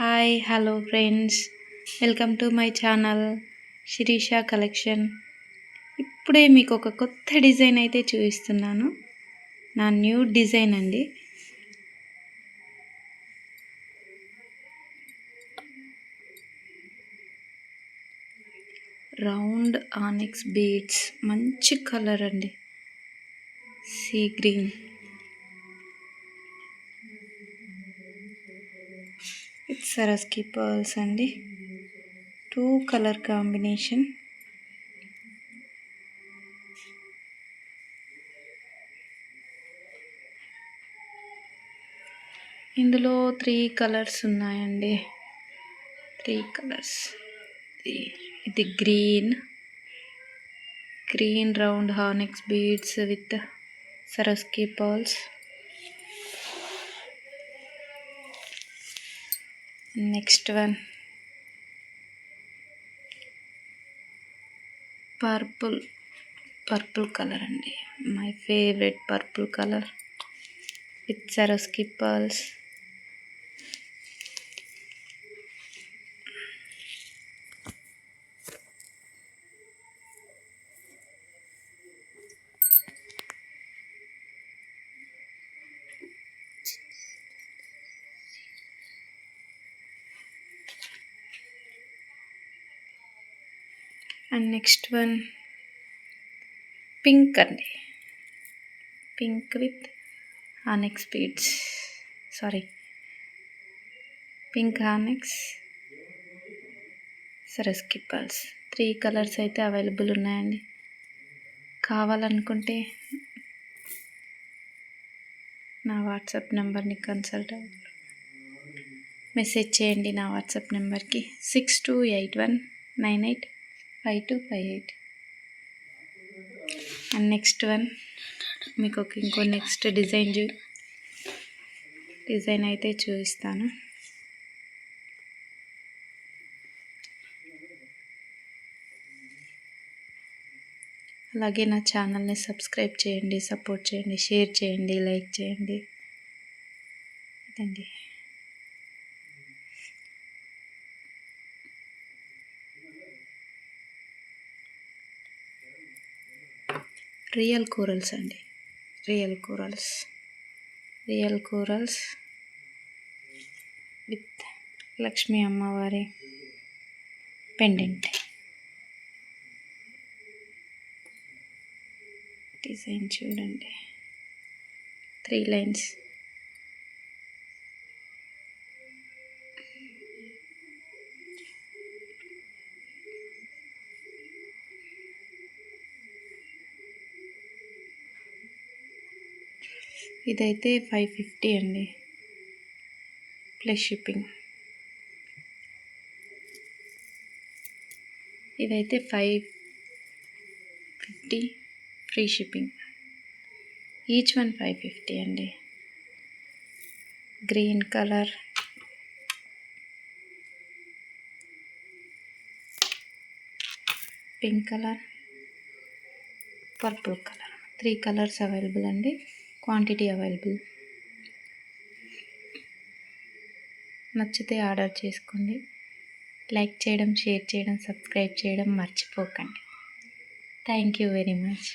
Hi hello friends, welcome to my channel Shirisha collection. ఇప్పుడే మీకు ఒక కొత్త డిజైన్ అయితే చూపిస్తున్నాను. నా న్యూ డిజైన్ అండి. రౌండ్ ఆనిక్స్ బీడ్స్, మంచి కలర్ అండి, sea green. With Swarovski pearls అండి, 2 కలర్ కాంబినేషన్. ఇందులో 3 కలర్స్ ఉన్నాయండి. 3 కలర్స్. ఇది green round hornex beads with Swarovski pearls. Next one purple colour అండి, my favourite purple colour with Swarovski pearls. And next one pink అండి, pink with hornex beads, pink hornex Swarovski pearls. 3 colours అయితే available ఉన్నాయండి. కావాలనుకుంటే నా WhatsApp నెంబర్ని consult message చేయండి. నా WhatsApp నెంబర్కి 6281985258. అండ్ నెక్స్ట్ వన్ మీకు ఇంకో నెక్స్ట్ డిజైన్ అయితే చూపిస్తాను. అలాగే నా ఛానల్ని సబ్స్క్రైబ్ చేయండి, సపోర్ట్ చేయండి, షేర్ చేయండి, లైక్ చేయండి. ఇదండి. రియల్ కోరల్స్ అండి, రియల్ కోరల్స్ విత్ లక్ష్మీ అమ్మవారి పెండెంట్. డిజైన్ చూడండి, 3 లైన్స్. ఇదైతే 550 అండి ప్లస్ షిప్పింగ్. ఇదైతే 550 ఫ్రీ షిప్పింగ్. ఈచ్ వన్ 550 అండి. Green colour, pink colour, purple colour. 3 colours available అండి, క్వాంటిటీ అవైలబుల్. నచ్చితే ఆర్డర్ చేసుకోండి. లైక్ చేయడం, షేర్ చేయడం, సబ్స్క్రైబ్ చేయడం మర్చిపోకండి. Thank you very much.